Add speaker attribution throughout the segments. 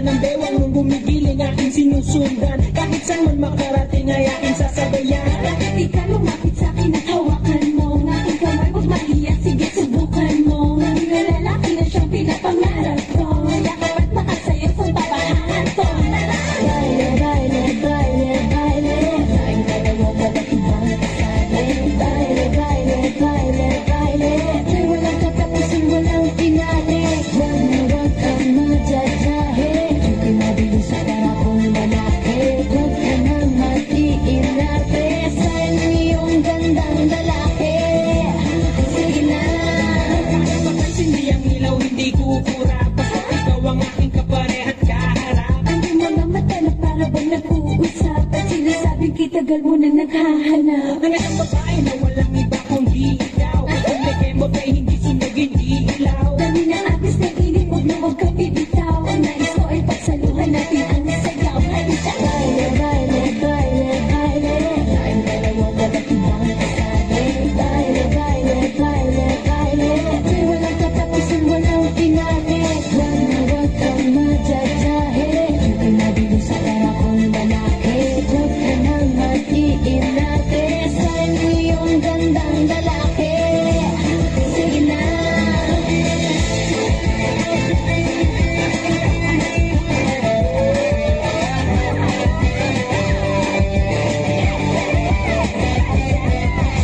Speaker 1: ng bewang mong gumigiling aking sinusundan. Kahit saan man makarating ay aking sasabayan.
Speaker 2: Bakit di ka lumapit sa'kin at hawakan mo ang aking kamay? Huwag mahiya, sige subukan mo. Ang lalaki na siyang pinapangarap ko. Yakap at makasayo sa papahan ko. Baile, baile, baile, baile. Tayong dalawa ba't ibang kasali? Baile, baile, baile, baile. May walang katapusan, walang pinali. Huwag na huwag kang madadahe. Yung pinabilis sa karakong lalaki. Huwag ka na mag-iinarte sa iyong gandang lalaki. Sige na.
Speaker 1: Mapansin di ang ilaw, hindi kukura. Basta ikaw ang aking kaparehat kaharap.
Speaker 2: Ang iyong mga mata na para bang nag-uusap. At sinasabing kitagal mo na naghahanap.
Speaker 1: Ang isang babae na walang iba kundi ikaw. Kung may kembot ay hindi sunugin ilaw.
Speaker 2: Dami na agos ng inip, huwag na huwag kang bibitaw. Ang nais ko ay pagsaluhan natin ang sayaw. Halika, baile, baile, baile, baile. Tayong dalawa ba't ibang kasali? Baile, baile, baile, baile. May walang katapusan, walang pinali. Huwag na huwag kang madadahe. Yung pinabilis sa karakong lalaki. Huwag ka nang mag-iinarte sa iyong gandang lalaki. Sige na.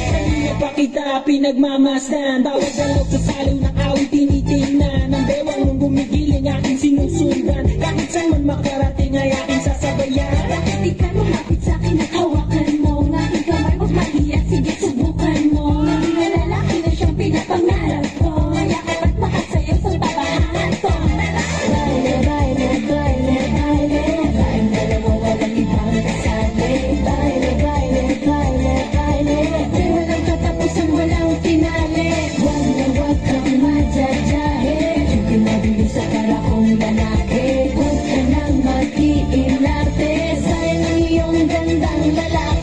Speaker 1: Kanina pa kita pinagmamasdan. Bawat galaw sa saliw ng awit tinitingnan. Ang bewang mong gumigiling aking sinusundan. Kahit saan man makarating ay aking sasabayan.
Speaker 2: Bakit di ka lumapit sa'kin at hawakan mo ang aking kamay? Huwag mahiya, sige subukan mo. Ang lalaki na siyang pinapangarap ko. Yakap at makasayaw sa papahan ko. Baile, baile, baile, baile. Tayong dalawa walang ibang kasali. Baile, baile, baile, baile. May walang katapusan, walang pinali. Huwag na huwag kang madadahe. Yung pinabilis sa karakong lalaki. Huwag ka nang mag-iinarte sa iyong gandang lalaki.